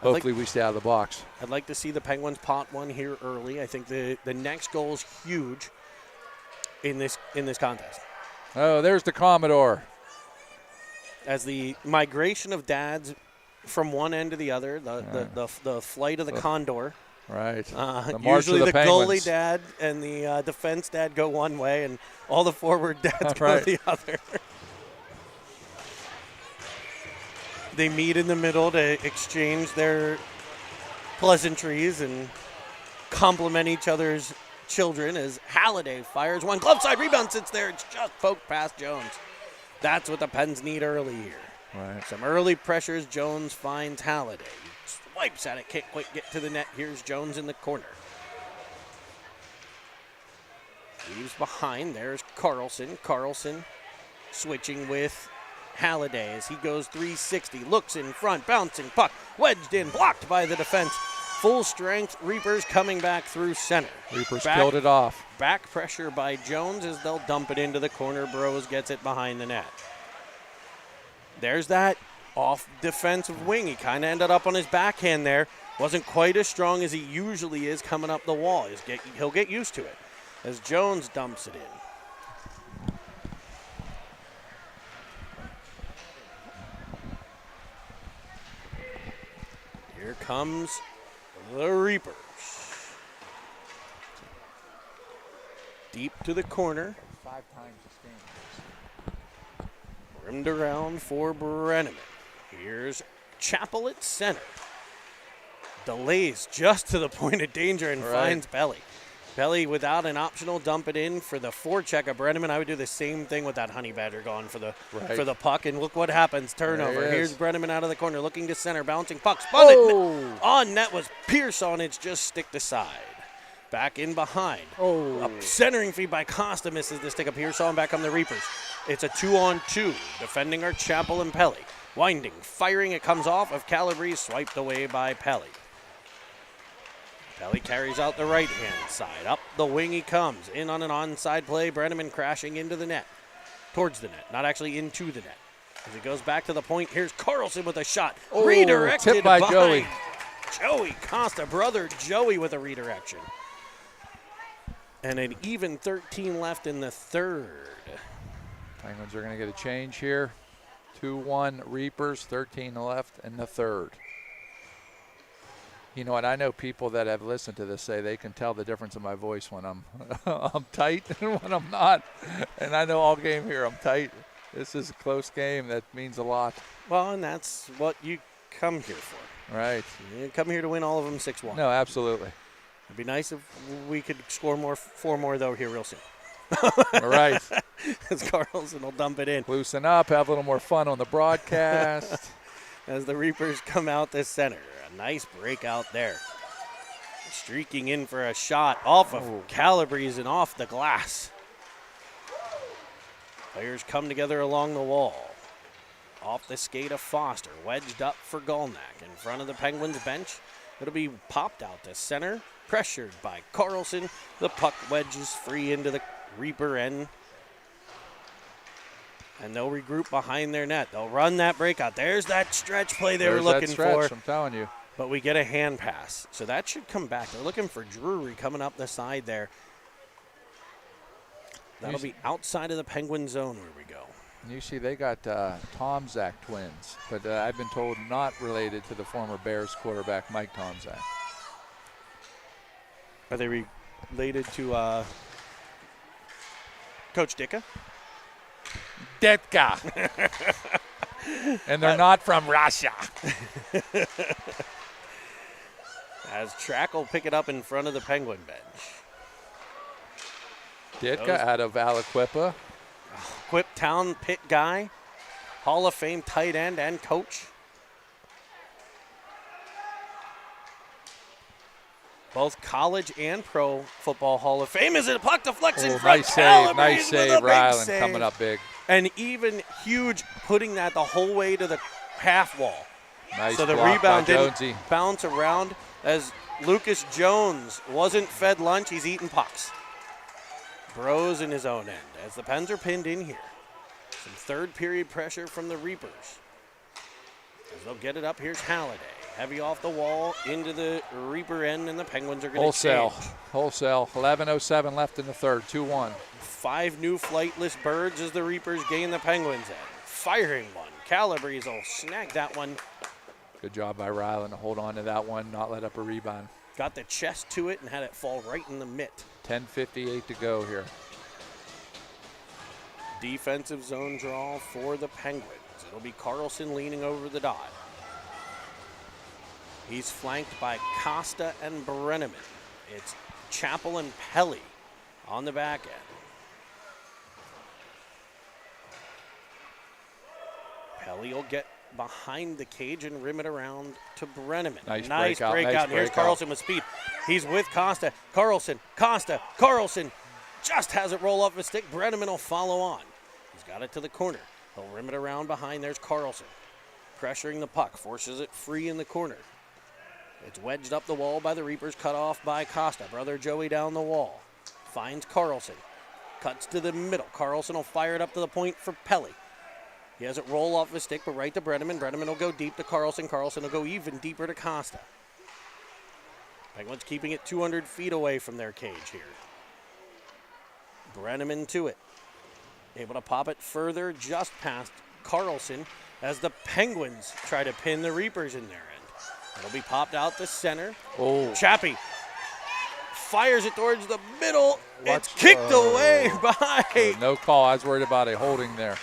hopefully we stay out of the box.
I'd like to see the Penguins pot one here early. I think the next goal is huge in this contest.
Oh, there's the Commodore.
As the migration of dads from one end to the other, the flight of the Condor.
Right.
Usually the
Penguins.
goalie dad and the defense dad go one way, and all the forward dads go the other. They meet in the middle to exchange their pleasantries and compliment each other's children as Halliday fires one. Glove side rebound sits there. It's just poked past Jones. That's what the Pens need early here.
Right.
Some early pressures. Jones finds Halliday. Swipes at it. Can't quite get to the net. Here's Jones in the corner. Leaves behind. There's Carlson. Carlson switching with Halliday as he goes 360, looks in front, bouncing puck, wedged in, blocked by the defense. Full strength Reapers coming back through center.
Reapers killed it off.
Back pressure by Jones as they'll dump it into the corner. Bros gets it behind the net. There's that off defensive wing. He kind of ended up on his backhand there. Wasn't quite as strong as he usually is coming up the wall. He'll get used to it as Jones dumps it in. Here comes the Reapers. Deep to the corner.
5 times this game.
Rimmed around for Brenneman. Here's Chappell at center. Delays just to the point of danger and finds Pelly. Pelly without an optional dump it in for the forecheck of Brenneman. I would do the same thing with that Honey Badger gone for the puck. And look what happens. Turnover. Here's Brenneman out of the corner looking to center. Bouncing puck. Spun it. On net was Pierce on it. Just stick to side. Back in behind. A centering feed by Costa misses the stick of Pierce on. Back come the Reapers. It's a 2-on-2. Defending are Chappell and Pelly. Winding. Firing. It comes off of Calabrese. Swiped away by Pelly. Pelly carries out the right-hand side. Up the wing he comes. In on an onside play. Brenneman crashing into the net. Towards the net. Not actually into the net. As he goes back to the point, here's Carlson with a shot. Redirected
tipped by Joey.
Joey Costa. Brother Joey with a redirection. And an even 13 left in the third.
Penguins are going to get a change here. 2-1 Reapers, 13 left in the third. You know what? I know people that have listened to this say they can tell the difference in my voice when I'm I'm tight and when I'm not. And I know all game here I'm tight. This is a close game. That means a lot.
Well, and that's what you come here for.
Right.
You come here to win all of them 6-1.
No, absolutely.
It'd be nice if we could score 4 more, though, here real soon.
All right.
As Carlson will dump it in.
Loosen up, have a little more fun on the broadcast.
As the Reapers come out the center. A nice breakout there. Streaking in for a shot off of Calabrese and off the glass. Players come together along the wall. Off the skate of Foster. Wedged up for Golnack in front of the Penguins bench. It'll be popped out to center. Pressured by Carlson. The puck wedges free into the Reaper end. And they'll regroup behind their net. They'll run that breakout. There's that stretch play they were looking for.
I'm telling you.
But we get a hand pass. So that should come back. They're looking for Drury coming up the side there. That'll be outside of the Penguin zone where we go.
You see they got Tomczak twins, but I've been told not related to the former Bears quarterback Mike Tomczak.
Are they related to Coach Dicka?
Detka. And they're not from Russia.
As Track will pick it up in front of the Penguin bench.
Ditka out of Aliquippa.
Quip Town Pitt guy. Hall of Fame tight end and coach. Both college and pro football Hall of Fame. Is it a puck deflects in front?
Nice save, Ryland coming up big.
And even huge, putting that the whole way to the half wall.
Nice
so the
block
rebound
by
didn't
Jonesy.
Bounce around as Lucas Jones wasn't fed lunch. He's eating pucks. Bros in his own end as the Pens are pinned in here. Some third period pressure from the Reapers. As they'll get it up, here's Halliday. Heavy off the wall into the Reaper end, and the Penguins are going to change.
Wholesale. 11:07 left in the third. 2-1.
5 new flightless birds as the Reapers gain the Penguins end. Firing one. Calabrese will snag that one.
Good job by Ryland to hold on to that one, not let up a rebound.
Got the chest to it and had it fall right in the mitt.
10:58 to go here.
Defensive zone draw for the Penguins. It'll be Carlson leaning over the dot. He's flanked by Costa and Brenneman. It's Chappell and Pelly on the back end. Pelly will get behind the cage and rim it around to Brenneman.
Nice breakout.
Here's Carlson with speed. He's with Costa. Carlson. Carlson just has it roll off his stick. Brenneman will follow on. He's got it to the corner. He'll rim it around behind. There's Carlson. Pressuring the puck. Forces it free in the corner. It's wedged up the wall by the Reapers. Cut off by Costa. Brother Joey down the wall. Finds Carlson. Cuts to the middle. Carlson will fire it up to the point for Pelly. He has it roll off his stick, but right to Brenneman. Brenneman will go deep to Carlson. Carlson will go even deeper to Costa. Penguins keeping it 200 feet away from their cage here. Brenneman to it. Able to pop it further just past Carlson as the Penguins try to pin the Reapers in their end. It'll be popped out to center.
Oh.
Chappie fires it towards the middle. It's kicked away by...
No call. I was worried about a holding there.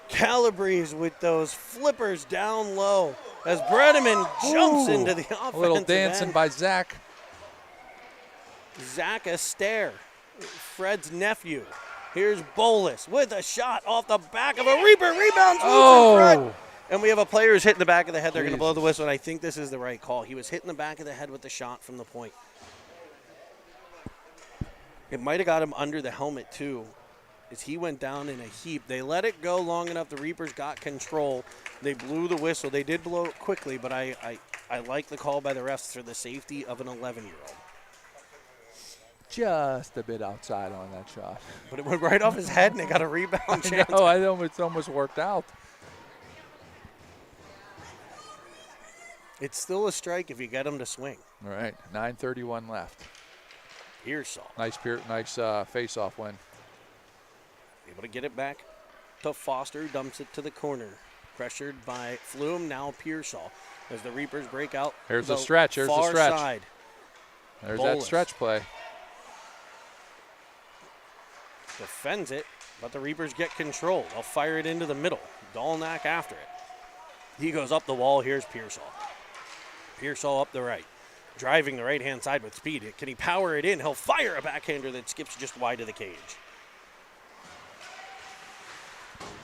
Calabrese with those flippers down low as Brenneman jumps into the offensive
A little dancing
end.
by Zach.
Zach Astaire, Fred's nephew. Here's Bolus with a shot off the back of a Reaper. Rebounds loose in front. And we have a player who's hit in the back of the head. They're going to blow the whistle, and I think this is the right call. He was hit in the back of the head with the shot from the point. It might have got him under the helmet, too, as he went down in a heap. They let it go long enough. The Reapers got control. They blew the whistle. They did blow it quickly, but I like the call by the refs for the safety of an 11-year-old.
Just a bit outside on that shot.
But it went right off his head, and they got a rebound chance.
No, it's almost worked out.
It's still a strike if you get him to swing.
All right, 9:31 left.
Pearsall.
Nice face-off win.
Able to get it back to Foster, dumps it to the corner. Pressured by Flume, now Pearsall. As the Reapers break out.
Here's the stretch, here's the
far
stretch.
Side.
There's
Bolus
that stretch play.
defends it, but the Reapers get control. They'll fire it into the middle. Dolnack after it. He goes up the wall. Here's Pearsall. Pearsall up the right. Driving the right-hand side with speed. Can he power it in? He'll fire a backhander that skips just wide of the cage.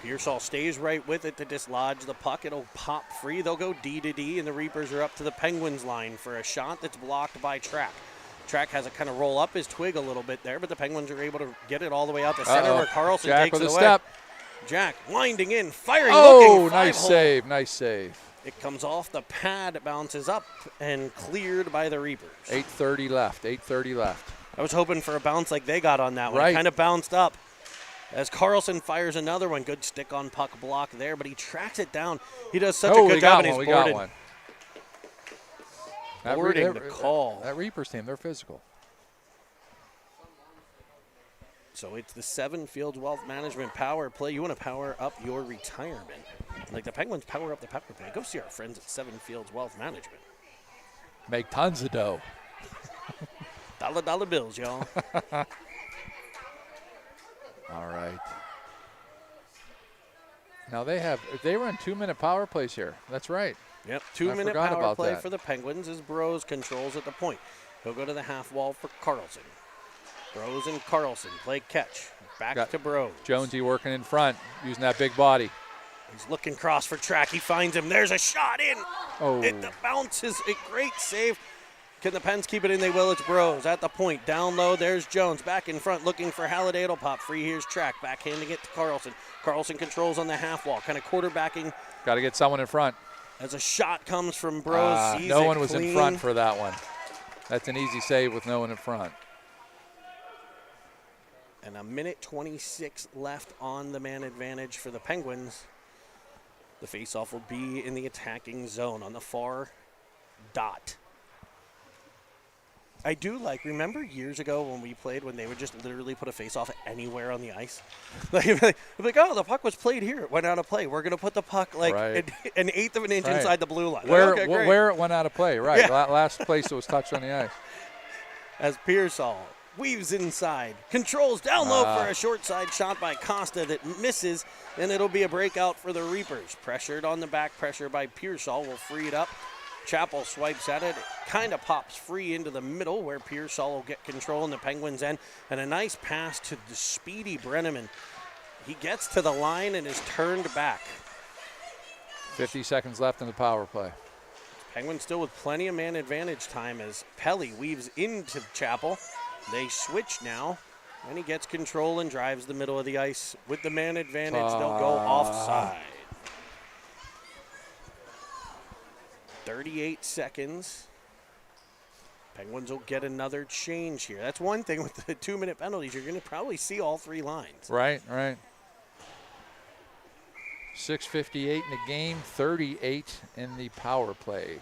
Pearsall stays right with it to dislodge the puck. It'll pop free. They'll go D to D, and the Reapers are up to the Penguins line for a shot that's blocked by Track. Track has to kind of roll up his twig a little bit there, but the Penguins are able to get it all the way out to center where Carlson
Jack
takes
with
it
a
away.
step.
Jack winding in, firing,
Oh,
looking.
nice save, nice save.
It comes off the pad, bounces up, and cleared by the Reapers.
8:30 left, 8:30 left.
I was hoping for a bounce like they got on that one.
Right.
Kind of bounced up. As Carlson fires another one. Good stick on puck block there, but he tracks it down. He does such a good job, and he's
we
boarded.
got one.
Boarding the call.
That Reapers team, they're physical.
So it's the Seven Fields Wealth Management Power Play. You want to power up your retirement. Like the Penguins power up the power play. Go see our friends at Seven Fields Wealth Management.
Make tons of dough.
Dollar bills, y'all.
All right. Now they run 2-minute power plays here. That's right.
Yep, 2-minute
forgot
power
about
play
that.
for the Penguins as Bros controls at the point. He'll go to the half wall for Carlson. Bros and Carlson play catch. Back to Bros.
Jonesy working in front, using that big body.
He's looking cross for Track. He finds him. There's a shot in.
Oh.
It bounces. A great save. Can the Pens keep it in? They will. It's Bros at the point. Down low, there's Jones. Back in front, looking for Halliday. It'll pop free. Here's Track. Backhanding it to Carlson. Carlson controls on the half wall. Kind of quarterbacking.
Got to get someone in front.
As a shot comes from Bros. Sees
no
it
one was
clean.
in front for that one. That's an easy save with no one in front.
And a minute 26 left on the man advantage for the Penguins. The faceoff will be in the attacking zone on the far dot. I do remember years ago when we played when they would just literally put a faceoff anywhere on the ice? like, oh, the puck was played here. It went out of play. We're going to put the puck
Right.
an eighth of an inch inside the blue line.
Where,
okay, great.
where it went out of play, right.
Yeah.
Last place it was touched on the ice.
As Pearsall weaves inside, controls down low for a short side shot by Costa that misses, and it'll be a breakout for the Reapers. Pressured on the back, pressure by Pearsall will free it up. Chappell swipes at it. It kind of pops free into the middle where Pearsall will get control in the Penguins' end, and a nice pass to the speedy Brenneman. He gets to the line and is turned back.
50 seconds left in the power play.
Penguins still with plenty of man advantage time as Pelly weaves into Chappell. They switch now. And he gets control and drives the middle of the ice. With the man advantage, they'll go offside. 38 seconds. Penguins will get another change here. That's one thing with the 2-minute penalties. You're going to probably see all three lines.
Right. 6:58 in the game, 38 in the power play.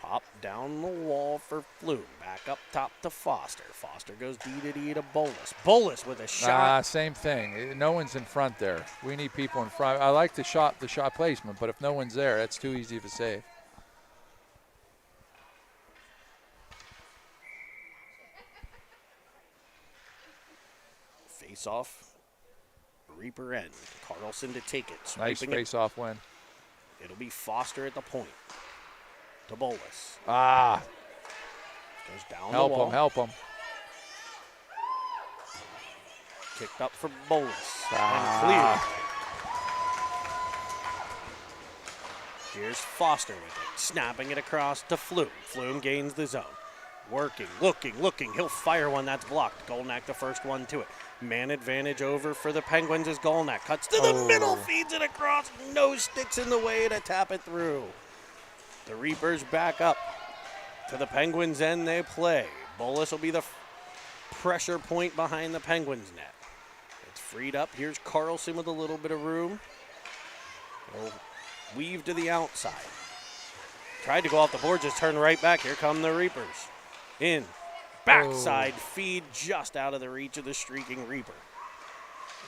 Pop down the wall for Flume. Back up top to Foster. Foster goes D to Bolus. Bolus with a shot.
Same thing. No one's in front there. We need people in front. I like the shot placement, but if no one's there, that's too easy of a save.
Face off. Reaper end. Carlson to take it.
Nice face-off win.
It'll be Foster at the point. To Bolus.
Goes
down the wall.
Help him.
Kicked up for Bolus. And cleared. Here's Foster with it. Snapping it across to Flume. Flume gains the zone. Working, looking. He'll fire one that's blocked. Golnack the first one to it. Man advantage over for the Penguins as Golnack cuts to the middle, feeds it across. No sticks in the way to tap it through. The Reapers back up to the Penguins' end. They play. Bolus will be the pressure point behind the Penguins' net. It's freed up. Here's Carlson with a little bit of room. He'll weave to the outside. Tried to go off the board, just turned right back. Here come the Reapers. In. Backside feed just out of the reach of the streaking Reaper.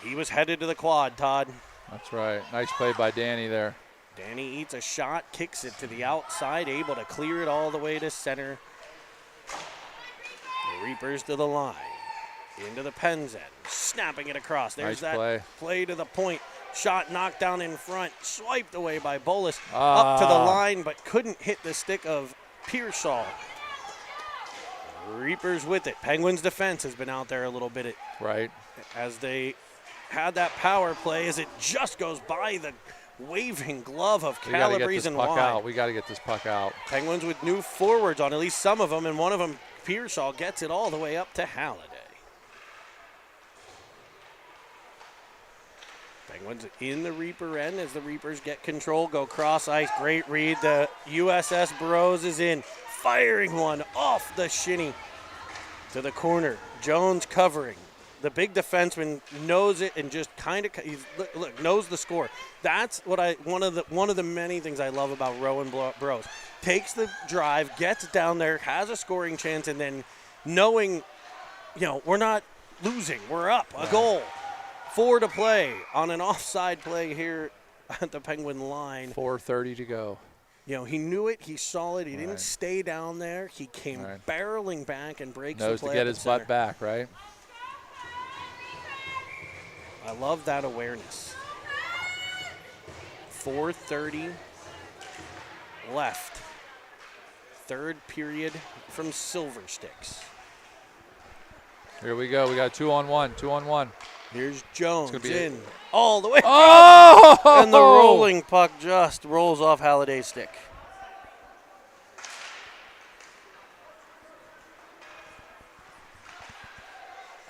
He was headed to the quad, Todd.
That's right. Nice play by Danny there.
Danny eats a shot, kicks it to the outside, able to clear it all the way to center. The Reapers to the line. Into the Pens end. Snapping it across. There's
nice
that play to the point. Shot knocked down in front. Swiped away by Bolus. Up to the line, but couldn't hit the stick of Pearsall. Reapers with it. Penguins defense has been out there a little bit. As they had that power play as it just goes by the waving glove of Calabrese and wide.
We got to get this puck out.
Penguins with new forwards on at least some of them, and one of them, Pearsall, gets it all the way up to Halliday. Penguins in the Reaper end as the Reapers get control, go cross ice. Great read. The USS Burroughs is in, firing one off the shinny to the corner. Jones covering. The big defenseman knows it and just kind of knows the score. That's what one of the many things I love about Rowan Burroughs. Takes the drive, gets down there, has a scoring chance, and then knowing, we're not losing, we're up a goal. 4 to play on an offside play here at the Penguin line.
4:30 to go.
He knew it, he saw it, he didn't stay down there. He came barreling back and breaks
knows
the play.
To get his butt back, right?
I love that awareness. 4:30 left. Third period from Silver Sticks.
Here we go. We got 2-on-1. 2-on-1.
Here's Jones in all the way.
Oh!
And the rolling puck just rolls off Halliday's stick.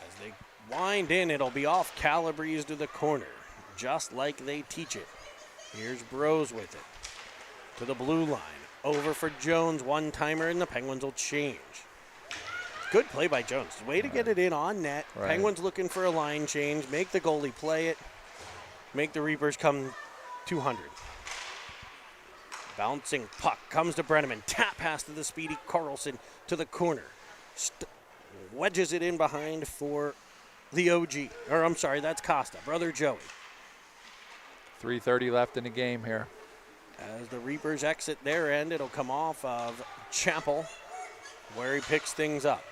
As they wind in, it'll be off Calabrese to the corner, just like they teach it. Here's Bros with it to the blue line. Over for Jones, one-timer, and the Penguins will change. Good play by Jones. Way to get it in on net. Penguins looking for a line change. Make the goalie play it. Make the Reapers come 200. Bouncing puck comes to Brenneman. Tap pass to the speedy Carlson to the corner. Wedges it in behind for the OG. Or I'm sorry, that's Costa. Brother Joey.
3:30 left in the game here.
As the Reapers exit their end, it'll come off of Chappell, where he picks things up.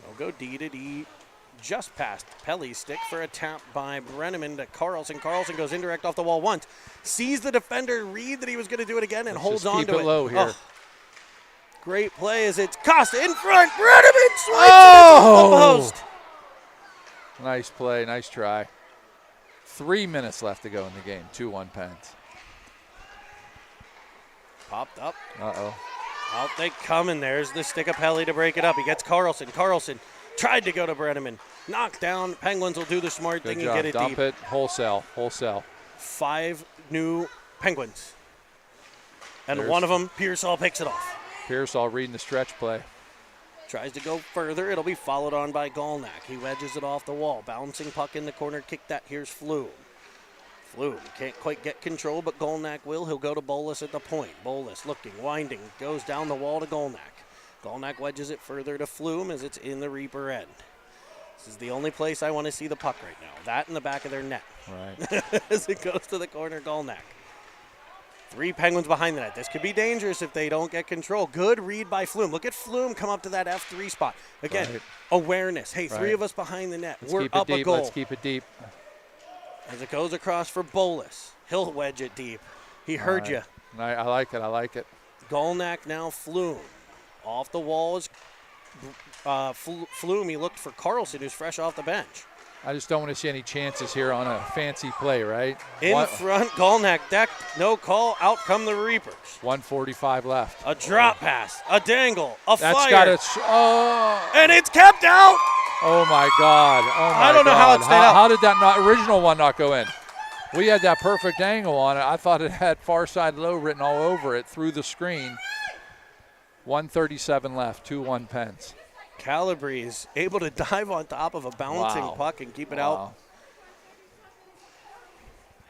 They'll go D to D, just past Pelly's stick for a tap by Brenneman to Carlson. Carlson goes indirect off the wall once, sees the defender read that he was going to do it again, and holds on to it.
Keep it low here.
Great play as it's Costa in front. Brenneman swipes it into the post.
Nice play, nice try. 3 minutes left to go in the game. 2-1 Pens.
Popped up. Out they come, and there's the stick of Pelly to break it up. He gets Carlson. Carlson tried to go to Brenneman. Knocked down. Penguins will do the smart
Good
thing
job.
and get it
Dump
deep.
it. Wholesale.
5 new Penguins. And
There's-
one of them, Pearsall picks it off.
Pearsall reading the stretch play.
Tries to go further. It'll be followed on by Golnack. He wedges it off the wall. Bouncing puck in the corner. Kick that. Here's Flume. Flume can't quite get control, but Golnack will. He'll go to Bolus at the point. Bolus looking, winding, goes down the wall to Golnack. Golnack wedges it further to Flume as it's in the Reaper end. This is the only place I want to see the puck right now. That in the back of their net.
Right.
As it goes to the corner, Golnack. 3 Penguins behind the net. This could be dangerous if they don't get control. Good read by Flume. Look at Flume come up to that F3 spot. Again,
Right.
awareness. Hey, 3
Right.
of us behind the net.
Let's
We're
keep it
up a
deep.
goal.
Let's keep it deep.
As it goes across for Bolus. He'll wedge it deep. He heard you.
I like it. I like it.
Golnack now Flume. Off the wall is Flume. He looked for Carlson, who's fresh off the bench.
I just don't want to see any chances here on a fancy play, right?
In front, Golnack decked. No call. Out come the Reapers.
1:45 left.
A drop pass. A dangle. A
That's
fire.
got it. Oh.
And it's kept out.
Oh my God! Oh my
I don't know how it
God.
stayed out.
How did that original one not go in? We had that perfect angle on it. I thought it had far side low written all over it through the screen. 1:37 left. 2-1 Pens.
Calabrese able to dive on top of a bouncing
Wow.
puck and keep it
Wow.
out.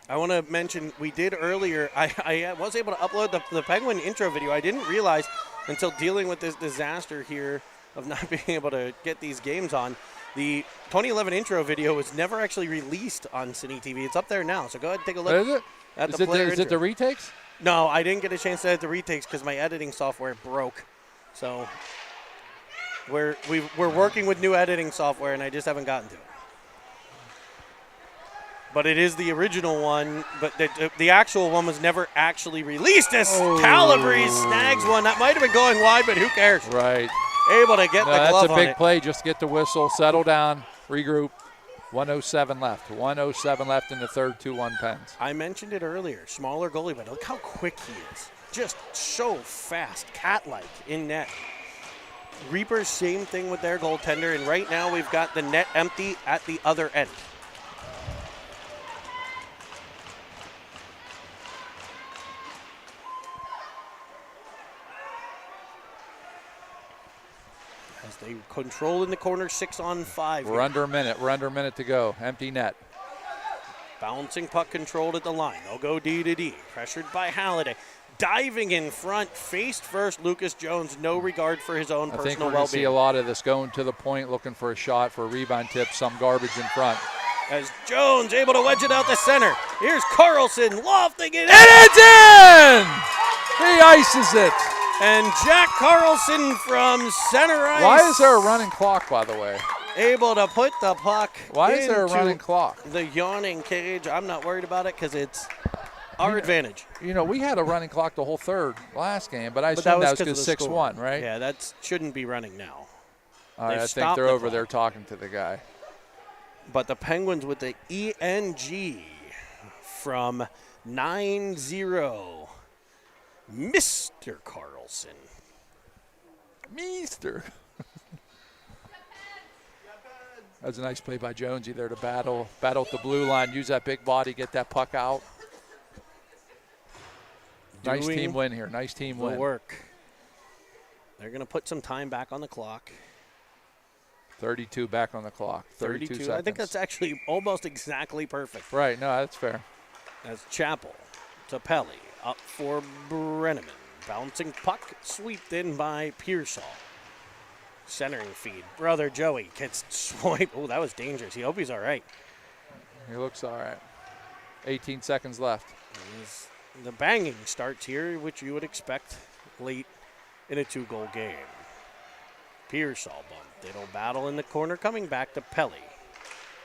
I want to mention we did earlier. I was able to upload the Penguin intro video. I didn't realize until dealing with this disaster here of not being able to get these games on. The 2011 intro video was never actually released on Cine TV. It's up there now, so go ahead and take a look
Is it?
at
Is
the
it
player
the, is it
intro.
the retakes?
No, I didn't get a chance to edit the retakes because my editing software broke. So we're working with new editing software, and I just haven't gotten to it. But it is the original one, but the actual one was never actually released as Calabrese snags one. That might have been going wide, but who cares?
Right.
Able to get
No,
the glove
that's a
on
big
it.
play. Just get the whistle, settle down, regroup. 1:07 left. 1:07 left in the third. 2-1 Pens.
I mentioned it earlier. Smaller goalie, but look how quick he is. Just so fast, cat-like in net. Reapers, same thing with their goaltender, and right now we've got the net empty at the other end. As they control in the corner, 6-on-5.
We're under a minute. We're under a minute to go. Empty net.
Bouncing puck controlled at the line. They'll go D to D. Pressured by Halliday. Diving in front, faced first, Lucas Jones. No regard for his own
I think
personal
we're going to see
well-being.
a lot of this going to the point, looking for a shot, for a rebound tip, some garbage in front.
As Jones able to wedge it out the center. Here's Carlson lofting it in.
And it's in! He ices it.
And Jack Carlson from center ice.
Why is there a running clock, by the way?
Able to put the puck
Why is there a
into
running clock?
the yawning cage. I'm not worried about it because it's our advantage.
You know, we had a running clock the whole third last game, but I
But
assume that was
'cause of
because
the
6-1,
score.
right?
Yeah, that shouldn't be running now.
All right,
They've
I think
stopped
they're
the
over
clock.
there talking to the guy.
But the Penguins with the ENG from 9-0. Mr. Carlson.
Meester. That was a nice play by Jonesy there to battle at the blue line, use that big body, get that puck out. Nice
Doing
team win here. Nice team
the
win.
work. They're going to put some time back on the clock.
32 back on the clock. 32 seconds.
I think that's actually almost exactly perfect.
right. No, that's fair.
As Chappell to Pelly up for Brenneman. Bouncing puck swept in by Pearsall. Centering feed. Brother Joey gets swiped. Oh, that was dangerous. He hope he's all right.
He looks all right. 18 seconds left.
As the banging starts here, which you would expect late in a 2-goal game. Pearsall bumped. It'll battle in the corner, coming back to Pelly.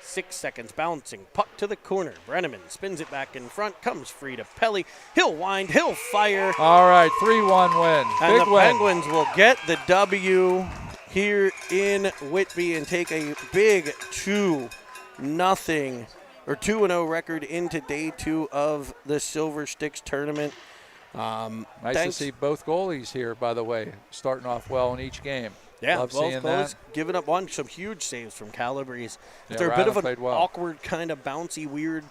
6 seconds, bouncing, puck to the corner. Brenneman spins it back in front, comes free to Pelly. He'll wind, he'll fire.
All right, 3-1 win.
And
Big
the
win.
Penguins will get the W here in Whitby and take a big 2-0 or 2-0 record into day 2 of the Silver Sticks tournament.
Nice
Thanks.
to see both goalies here, by the way, starting off well in each game.
Yeah,
Love
both
seeing
goals
that.
giving up some huge saves from Calabrese.
Yeah,
They're a bit of
Ryland
an
played well.
awkward, kind of bouncy, weird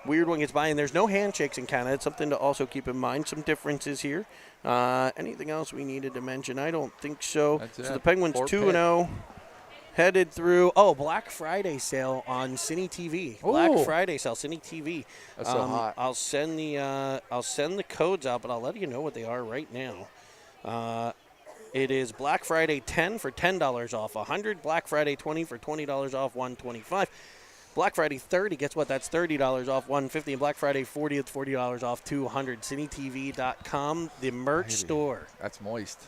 one gets by, and there's no handshakes in Canada. It's something to also keep in mind. Some differences here. Anything else we needed to mention? I don't think so.
That's
So
it.
the Penguins
Fort
2-0. Headed through, Black Friday sale on Cine TV. Black
Ooh.
Friday sale, Cine TV.
That's so hot.
I'll send the codes out, but I'll let you know what they are right now. It is Black Friday 10 for $10 off 100. Black Friday 20 for $20 off 125. Black Friday 30, guess what? That's $30 off 150. And Black Friday 40 at $40 off 200. CineTV.com, the merch store.
That's moist.